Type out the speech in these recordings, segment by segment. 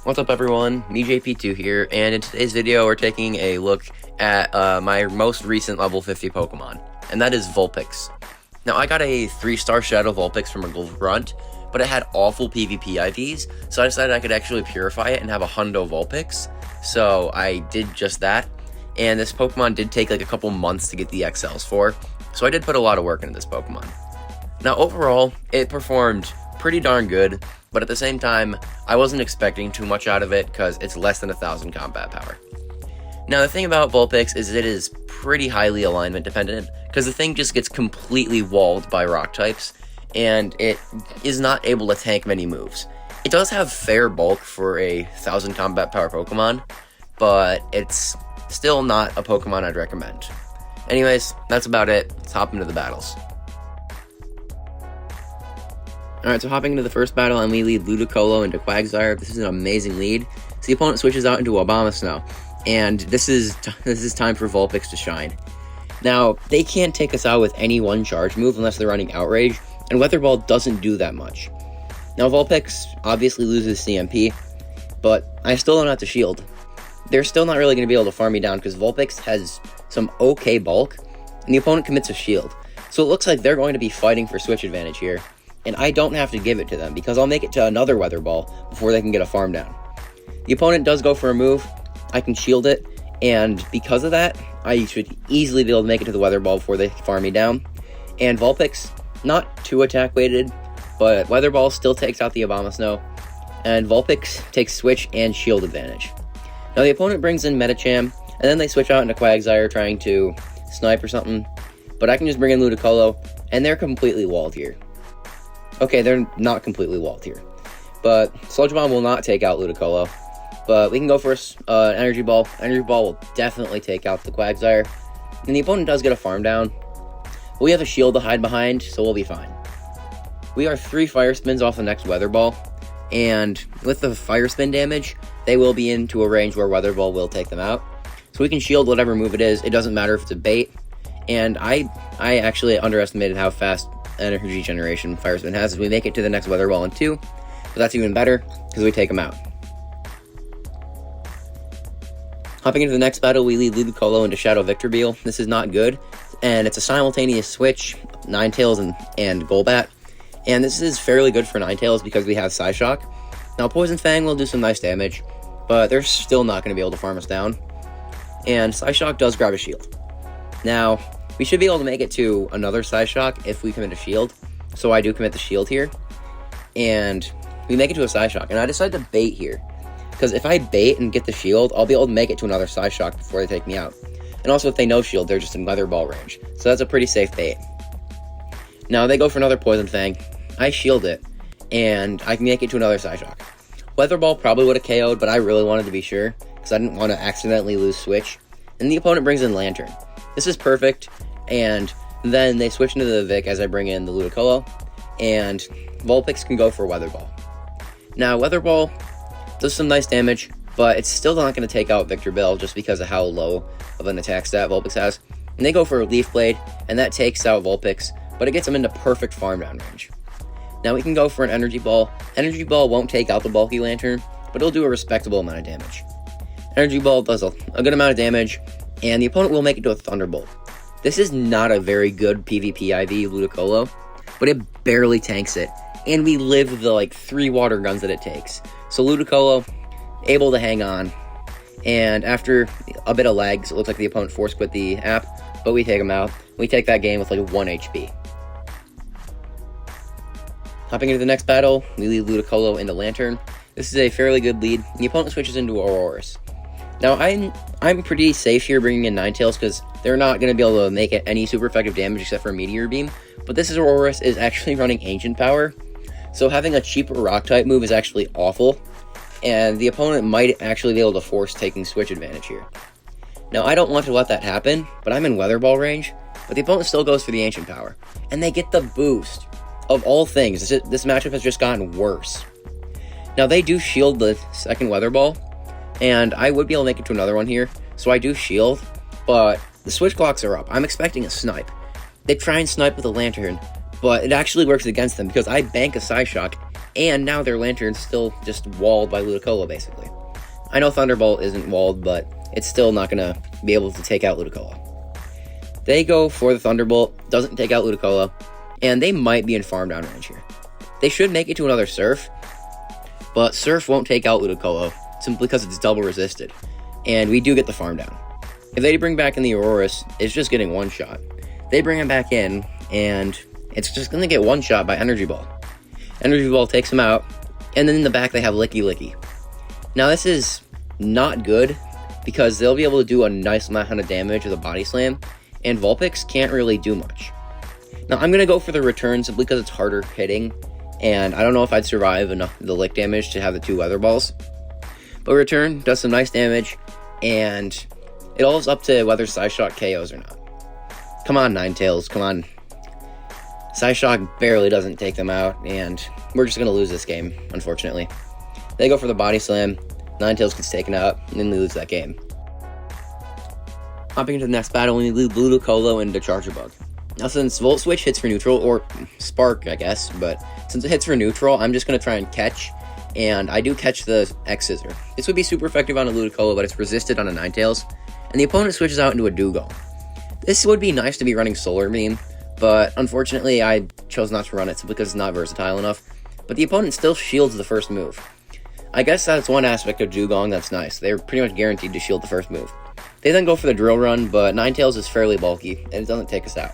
What's up everyone, me JP2 here, and in today's video we're taking a look at my most recent level 50 Pokemon, and that is Vulpix. Now I got a 3-star Shadow Vulpix from a Gold Grunt, but it had awful PvP IVs, so I decided I could actually purify it and have a Hundo Vulpix, so I did just that, and this Pokemon did take like a couple months to get the XLs for, so I did put a lot of work into this Pokemon. Now overall, it performed pretty darn good, but at the same time, I wasn't expecting too much out of it because it's less than 1,000 combat power. Now the thing about Vulpix is it is pretty highly alignment dependent, because the thing just gets completely walled by rock types, and it is not able to tank many moves. It does have fair bulk for a 1,000 combat power Pokemon, but it's still not a Pokemon I'd recommend. Anyways, that's about it. Let's hop into the battles. Alright, so hopping into the first battle, and we lead Ludicolo into Quagsire. This is an amazing lead. So the opponent switches out into Abomasnow, and this is time for Vulpix to shine. Now, they can't take us out with any one charge move unless they're running Outrage, and Weather Ball doesn't do that much. Now, Vulpix obviously loses CMP, but I still don't have to shield. They're still not really going to be able to farm me down because Vulpix has some okay bulk, and the opponent commits a shield. So it looks like they're going to be fighting for switch advantage here. And I don't have to give it to them, because I'll make it to another Weather Ball before they can get a farm down. The opponent does go for a move, I can shield it, and because of that, I should easily be able to make it to the Weather Ball before they farm me down. And Vulpix, not too attack weighted, but Weather Ball still takes out the Abomasnow, and Vulpix takes switch and shield advantage. Now the opponent brings in Medicham, and then they switch out into Quagsire trying to snipe or something, but I can just bring in Ludicolo, and they're completely walled here. Okay, they're not completely walled here, but Sludge Bomb will not take out Ludicolo, but we can go for an Energy Ball. Energy Ball will definitely take out the Quagsire, and the opponent does get a farm down, but we have a shield to hide behind, so we'll be fine. We are 3 Fire Spins off the next Weather Ball, and with the Fire Spin damage, they will be into a range where Weather Ball will take them out, so we can shield whatever move it is. It doesn't matter if it's a bait, and I actually underestimated how fast energy generation Fire Spin has as we make it to the next Weather Ball in 2, but that's even better because we take them out. Hopping into the next battle, we lead Ludicolo into Shadow Victreebel. This is not good, and it's a simultaneous switch, Ninetales and Golbat, and this is fairly good for Ninetales because we have Psyshock. Now Poison Fang will do some nice damage, but they're still not going to be able to farm us down, and Psyshock does grab a shield. Now, we should be able to make it to another Psyshock if we commit a shield. So I do commit the shield here. And we make it to a Psyshock. And I decide to bait here, because if I bait and get the shield, I'll be able to make it to another Psyshock before they take me out. And also if they no shield, they're just in Weather Ball range. So that's a pretty safe bait. Now they go for another Poison Fang. I shield it, and I can make it to another Psyshock. Weather Ball probably would have KO'd, but I really wanted to be sure, because I didn't want to accidentally lose Switch. And the opponent brings in Lantern. This is perfect, and then they switch into the Vic as I bring in the Ludicolo, and Vulpix can go for Weather Ball. Now, Weather Ball does some nice damage, but it's still not going to take out Victreebel just because of how low of an attack stat Vulpix has. And they go for a Leaf Blade, and that takes out Vulpix, but it gets them into perfect farm down range. Now we can go for an Energy Ball. Energy Ball won't take out the bulky Lantern, but it'll do a respectable amount of damage. Energy Ball does a good amount of damage, and the opponent will make it to a Thunderbolt. This is not a very good PvP IV Ludicolo, but it barely tanks it, and we live with the 3 water guns that it takes. So Ludicolo, able to hang on, and after a bit of lags, it looks like the opponent force quit the app, but we take him out. We take that game with 1 HP. Hopping into the next battle, we lead Ludicolo into Lantern. This is a fairly good lead, and the opponent switches into Aurorus. Now, I'm pretty safe here bringing in Ninetales because they're not going to be able to make it any super effective damage except for Meteor Beam, but this Aurorus is actually running Ancient Power, so having a cheaper Rock-type move is actually awful, and the opponent might actually be able to force taking Switch advantage here. Now, I don't want to let that happen, but I'm in Weather Ball range, but the opponent still goes for the Ancient Power, and they get the boost. Of all things, this matchup has just gotten worse. Now, they do shield the second Weather Ball, and I would be able to make it to another one here, so I do shield, but the switch clocks are up. I'm expecting a snipe. They try and snipe with a Lantern, but it actually works against them because I bank a Psyshock and now their Lantern's still just walled by Ludicolo, basically. I know Thunderbolt isn't walled, but it's still not going to be able to take out Ludicolo. They go for the Thunderbolt, doesn't take out Ludicolo, and they might be in farm down range here. They should make it to another Surf, but Surf won't take out Ludicolo, simply because it's double resisted, and we do get the farm down. If they bring back in the Aurorus, it's just getting one shot. They bring him back in, and it's just going to get one shot by Energy Ball. Energy Ball takes him out, and then in the back they have Licky Licky. Now this is not good, because they'll be able to do a nice amount of damage with a Body Slam, and Vulpix can't really do much. Now I'm going to go for the return simply because it's harder hitting, and I don't know if I'd survive enough of the lick damage to have the 2 Weather Balls. But return does some nice damage, and it all is up to whether Psyshock KOs or not. Come on, Ninetales, come on. Psyshock barely doesn't take them out, and we're just going to lose this game, unfortunately. They go for the Body Slam, Ninetales gets taken out, and then we lose that game. Hopping into the next battle, we lead Ludicolo into Charger Bug. Now since Volt Switch hits for neutral, or Spark I guess, but since it hits for neutral, I'm just going to try and catch, and I do catch the X-Scissor. This would be super effective on a Ludicolo, but it's resisted on a Ninetales, and the opponent switches out into a Dugong. This would be nice to be running Solar Beam, but unfortunately I chose not to run it simply because it's not versatile enough, but the opponent still shields the first move. I guess that's one aspect of Dugong that's nice. They're pretty much guaranteed to shield the first move. They then go for the Drill Run, but Ninetales is fairly bulky, and it doesn't take us out.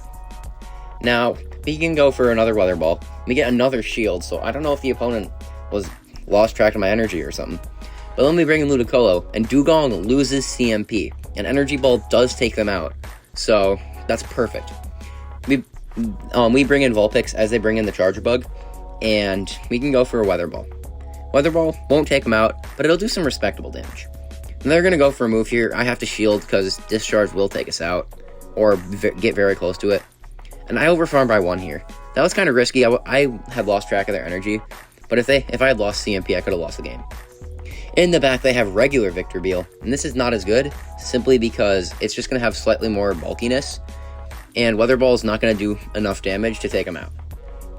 Now, we can go for another Weather Ball. We get another shield, so I don't know if the opponent was lost track of my energy or something. But then we bring in Ludicolo, and Dugong loses CMP, and Energy Ball does take them out. So, that's perfect. We bring in Vulpix as they bring in the Charger Bug, and we can go for a Weather Ball. Weather Ball won't take them out, but it'll do some respectable damage. And they're going to go for a move here. I have to shield because Discharge will take us out, or get very close to it. And I overfarmed by 1 here. That was kind of risky. I had lost track of their energy, but if I had lost CMP, I could have lost the game. In the back, they have regular Victreebel, and this is not as good, simply because it's just going to have slightly more bulkiness, and Weather Ball is not going to do enough damage to take them out.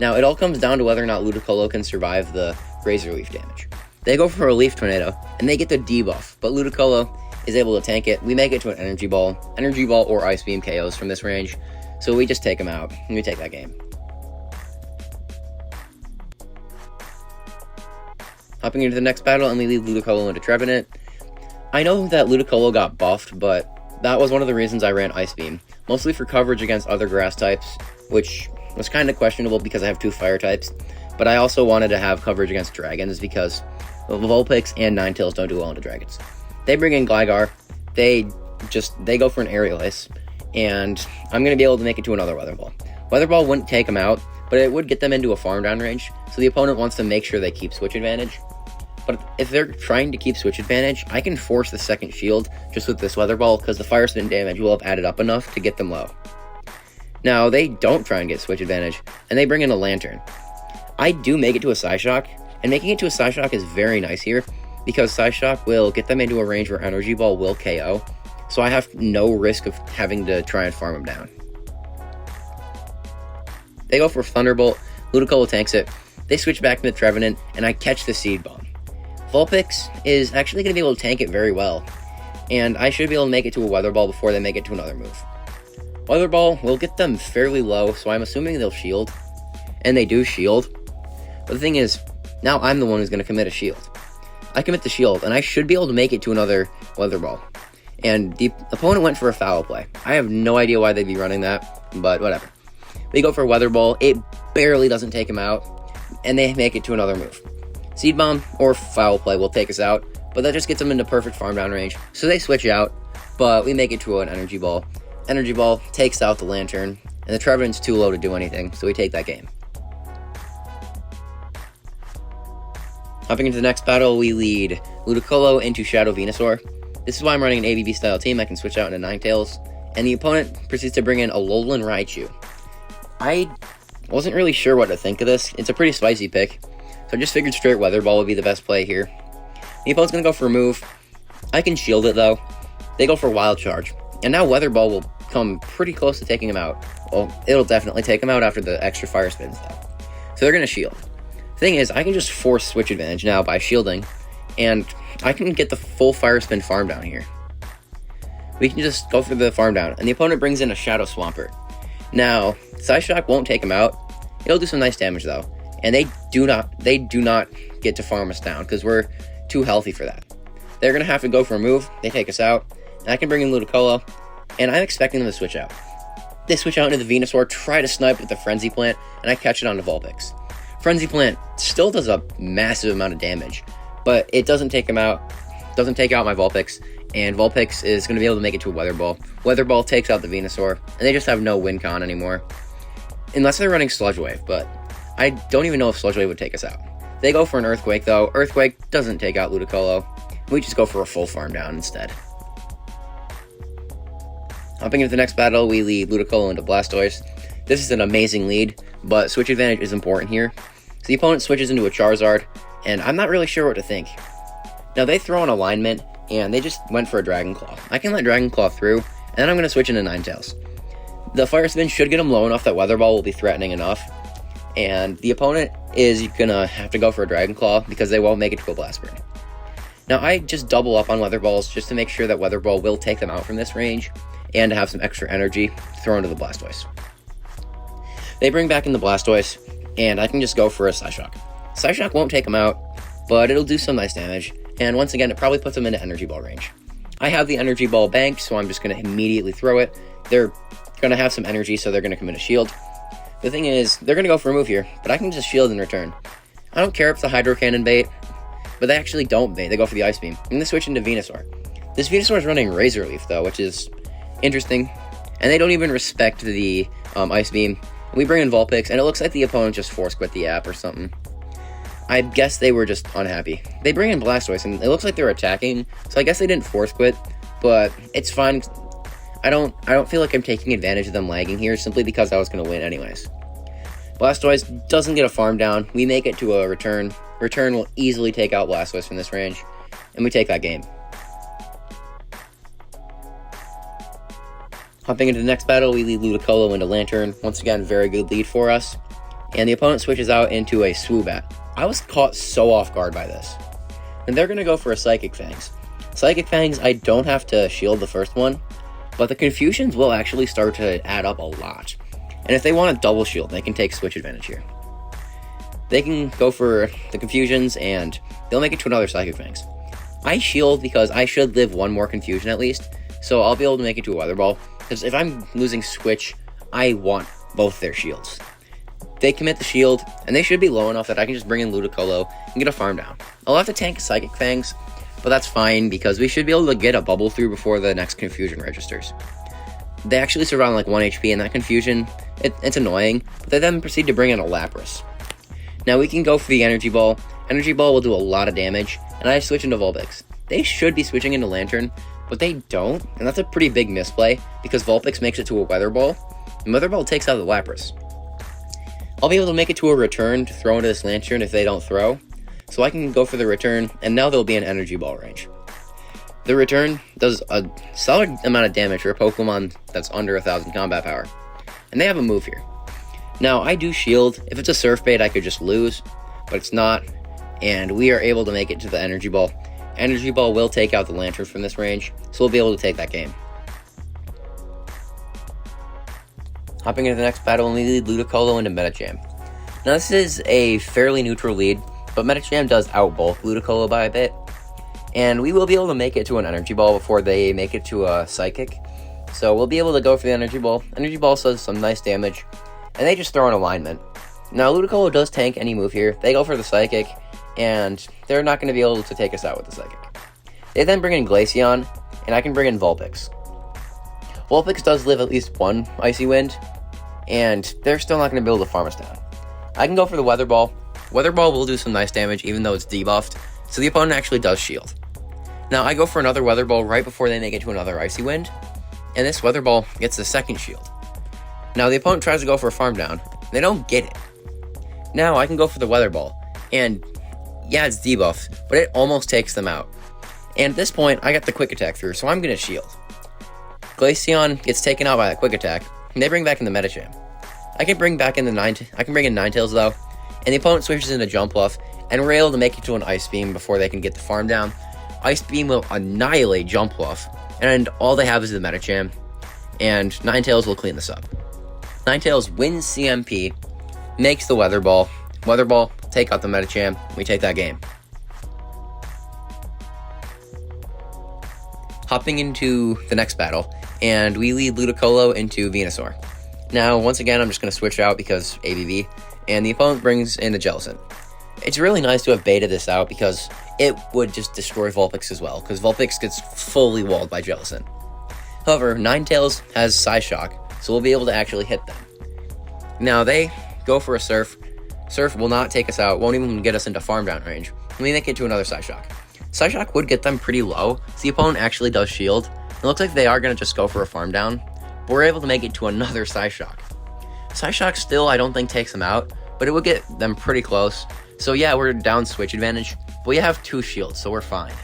Now, it all comes down to whether or not Ludicolo can survive the Razor Leaf damage. They go for a Leaf Tornado, and they get the debuff, but Ludicolo is able to tank it. We make it to an Energy Ball or Ice Beam KOs from this range, so we just take them out, and we take that game. Hopping into the next battle, and we lead Ludicolo into Trevenant. I know that Ludicolo got buffed, but that was one of the reasons I ran Ice Beam, mostly for coverage against other grass types, which was kind of questionable because I have 2 fire types, but I also wanted to have coverage against dragons because Vulpix and Ninetales don't do well into dragons. They bring in Gligar, they go for an Aerial Ace, and I'm going to be able to make it to another Weather Ball. Weather Ball wouldn't take them out, but it would get them into a farm down range, so the opponent wants to make sure they keep switch advantage. But if they're trying to keep switch advantage, I can force the second shield just with this Weather Ball, because the Fire Spin damage will have added up enough to get them low. Now, they don't try and get switch advantage, and they bring in a Lantern. I do make it to a Psyshock, and making it to a Psyshock is very nice here, because Psyshock will get them into a range where Energy Ball will KO, so I have no risk of having to try and farm them down. They go for Thunderbolt, Ludicolo tanks it, they switch back to the Trevenant, and I catch the Seed Bomb. Vulpix is actually going to be able to tank it very well, and I should be able to make it to a Weather Ball before they make it to another move. Weather Ball will get them fairly low, so I'm assuming they'll shield, and they do shield. But the thing is, now I'm the one who's going to commit a shield. I commit the shield, and I should be able to make it to another Weather Ball. And the opponent went for a Foul Play. I have no idea why they'd be running that, but whatever. They go for a Weather Ball, it barely doesn't take them out, and they make it to another move. Seed Bomb or Foul Play will take us out, but that just gets them into perfect farm down range, so they switch out, but we make it to an Energy Ball. Energy Ball takes out the Lantern, and the Trevenant's too low to do anything, so we take that game. Hopping into the next battle, we lead Ludicolo into Shadow Venusaur. This is why I'm running an ABB style team. I can switch out into Ninetales, and the opponent proceeds to bring in a Alolan Raichu. I wasn't really sure what to think of this. It's a pretty spicy pick, so I just figured straight Weather Ball would be the best play here. The opponent's going to go for a move. I can shield it though. They go for Wild Charge, and now Weather Ball will come pretty close to taking him out. Well, it'll definitely take him out after the extra Fire Spins though. So they're going to shield. Thing is, I can just force switch advantage now by shielding, and I can get the full Fire Spin farm down here. We can just go for the farm down, and the opponent brings in a Shadow Swampert. Now, Psyshock won't take him out. It'll do some nice damage though, and they do not get to farm us down because we're too healthy for that. They're gonna have to go for a move. They take us out, and I can bring in Ludicolo, and I'm expecting them to switch out. They switch out into the Venusaur, try to snipe with the Frenzy Plant, and I catch it onto Vulpix. Frenzy Plant still does a massive amount of damage, but it doesn't take him out. Doesn't take out my Vulpix, and Vulpix is going to be able to make it to a Weather Ball. Weather Ball takes out the Venusaur, and they just have no win con anymore. Unless they're running Sludge Wave, but I don't even know if Sludge Wave would take us out. They go for an Earthquake, though. Earthquake doesn't take out Ludicolo. We just go for a full farm down instead. Hopping into the next battle, we lead Ludicolo into Blastoise. This is an amazing lead, but switch advantage is important here. So the opponent switches into a Charizard, and I'm not really sure what to think. Now they throw an alignment, and they just went for a Dragon Claw. I can let Dragon Claw through, and then I'm going to switch into Ninetales. The Fire Spin should get him low enough that Weather Ball will be threatening enough, and the opponent is going to have to go for a Dragon Claw because they won't make it to a Blast Burn. Now I just double up on Weather Balls just to make sure that Weather Ball will take them out from this range, and to have some extra energy thrown to the Blastoise. They bring back in the Blastoise, and I can just go for a Psyshock. Psyshock won't take him out, but it'll do some nice damage, and once again, it probably puts him into Energy Ball range. I have the Energy Ball banked, so I'm just going to immediately throw it. They're going to have some energy, so they're going to come into Shield. The thing is, they're going to go for a move here, but I can just Shield in return. I don't care if the Hydro Cannon bait, but they actually don't bait. They go for the Ice Beam, and they switch into Venusaur. This Venusaur is running Razor Leaf, though, which is interesting, and they don't even respect the Ice Beam. We bring in Vulpix, and it looks like the opponent just force quit the app or something. I guess they were just unhappy. They bring in Blastoise, and it looks like they're attacking, so I guess they didn't force quit, but it's fine. I don't feel like I'm taking advantage of them lagging here simply because I was going to win anyways. Blastoise doesn't get a farm down. We make it to a return. Return will easily take out Blastoise from this range, and we take that game. Hopping into the next battle, we lead Ludicolo into Lantern. Once again, very good lead for us. And the opponent switches out into a Swoobat. I was caught so off guard by this. And they're going to go for a Psychic Fangs. Psychic Fangs, I don't have to shield the first one, but the confusions will actually start to add up a lot. And if they want to double shield, they can take switch advantage here. They can go for the confusions, and they'll make it to another Psychic Fangs. I shield because I should live one more confusion at least, so I'll be able to make it to a Weather Ball. Because if I'm losing switch, I want both their shields. They commit the shield, and they should be low enough that I can just bring in Ludicolo and get a farm down. I'll have to tank Psychic Fangs, but that's fine because we should be able to get a bubble through before the next confusion registers. They actually survive on like 1 HP in that confusion. It's annoying, but they then proceed to bring in a Lapras. Now we can go for the Energy Ball. Energy Ball will do a lot of damage, and I switch into Vulpix. They should be switching into Lantern, but they don't, and that's a pretty big misplay, because Vulpix makes it to a Weather Ball, and Weather Ball takes out the Lapras. I'll be able to make it to a return to throw into this Lantern if they don't throw, so I can go for the return, and now they'll be in Energy Ball range. The return does a solid amount of damage for a Pokemon that's under 1,000 combat power, and they have a move here. Now, I do shield. If it's a Surf Bait, I could just lose, but it's not, and we are able to make it to the Energy Ball. Energy Ball will take out the Lantern from this range, so we'll be able to take that game. Hopping into the next battle, we lead Ludicolo into Medicham. Now this is a fairly neutral lead, but Medicham does outbulk Ludicolo by a bit, and we will be able to make it to an Energy Ball before they make it to a Psychic. So we'll be able to go for the Energy Ball. Energy Ball does some nice damage, and they just throw an alignment. Now Ludicolo does tank any move here. They go for the Psychic, and they're not going to be able to take us out with the Psychic. They then bring in Glaceon, and I can bring in Vulpix. Vulpix does live at least one Icy Wind, and they're still not going to be able to farm us down. I can go for the Weather Ball. Weather Ball will do some nice damage even though it's debuffed, so the opponent actually does shield. Now I go for another Weather Ball right before they make it to another Icy Wind, and this Weather Ball gets the second shield. Now the opponent tries to go for a farm down. They don't get it. Now I can go for the Weather Ball, and yeah, it's debuffed, but it almost takes them out. And at this point, I got the Quick Attack through, so I'm going to shield. Glaceon gets taken out by that Quick Attack, and they bring back in the Medicham. I can bring in Ninetales though, and the opponent switches into Jump Bluff, and we're able to make it to an Ice Beam before they can get the farm down. Ice Beam will annihilate Jump Bluff, and all they have is the Medicham, and Ninetales will clean this up. Ninetales wins CMP, makes the Weather Ball. Weather Ball, take out the Medicham, we take that game. Hopping into the next battle, and we lead Ludicolo into Venusaur. Now, once again, I'm just going to switch out because ABV, and the opponent brings in a Jellicent. It's really nice to have baited this out because it would just destroy Vulpix as well, because Vulpix gets fully walled by Jellicent. However, Ninetales has Psyshock, so we'll be able to actually hit them. Now, they go for a Surf. Surf will not take us out, won't even get us into farm down range, and we make it to another Psyshock. Psyshock would get them pretty low, so the opponent actually does shield. It looks like they are going to just go for a farm down, but we're able to make it to another Psyshock. Psyshock still, I don't think, takes them out, but it would get them pretty close. So yeah, we're down switch advantage, but we have 2 shields, so we're fine.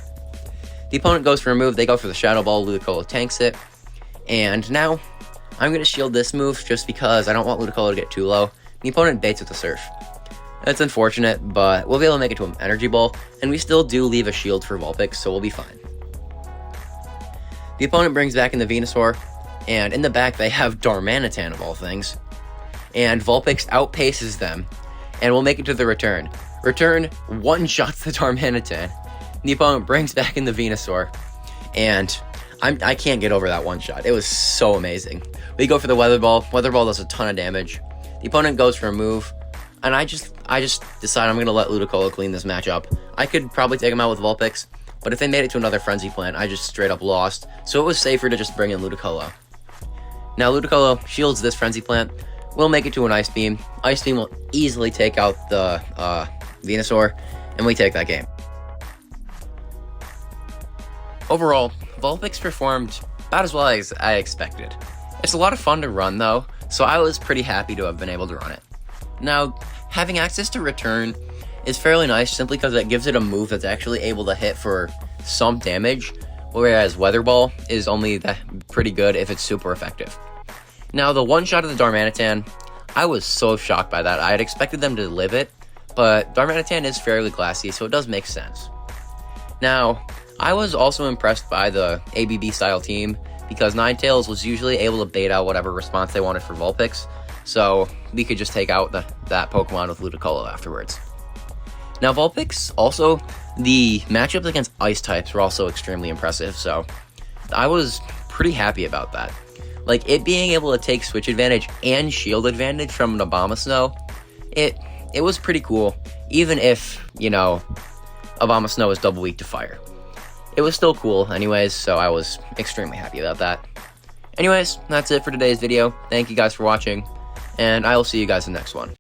The opponent goes for a move, they go for the Shadow Ball, Ludicolo tanks it, and now I'm going to shield this move just because I don't want Ludicolo to get too low. The opponent baits with the Surf. That's unfortunate, but we'll be able to make it to an Energy Ball, and we still do leave a shield for Vulpix, so we'll be fine. The opponent brings back in the Venusaur, and in the back they have Darmanitan of all things, and Vulpix outpaces them, and we'll make it to the return. Return one-shots the Darmanitan. The opponent brings back in the Venusaur, and I can't get over that one-shot. It was so amazing. We go for the Weather Ball. Weather Ball does a ton of damage. The opponent goes for a move, and I just decide I'm going to let Ludicolo clean this matchup. I could probably take him out with Vulpix, but if they made it to another Frenzy Plant, I just straight up lost, so it was safer to just bring in Ludicolo. Now Ludicolo shields this Frenzy Plant. We'll make it to an Ice Beam. Ice Beam will easily take out the Venusaur, and we take that game. Overall, Vulpix performed about as well as I expected. It's a lot of fun to run though, so I was pretty happy to have been able to run it. Now, having access to Return is fairly nice simply because it gives it a move that's actually able to hit for some damage, whereas Weather Ball is only pretty good if it's super effective. Now, the one shot of the Darmanitan, I was so shocked by that. I had expected them to live it, but Darmanitan is fairly glassy, so it does make sense. Now, I was also impressed by the ABB style team because Ninetales was usually able to bait out whatever response they wanted for Vulpix, so we could just take out that Pokemon with Ludicolo afterwards. Now Vulpix, also, the matchups against Ice types were also extremely impressive, so I was pretty happy about that. Like, it being able to take Switch advantage and Shield advantage from an Abomasnow, it was pretty cool, even if, you know, Abomasnow is double weak to fire. It was still cool anyways, so I was extremely happy about that. Anyways, that's it for today's video. Thank you guys for watching, and I will see you guys in the next one.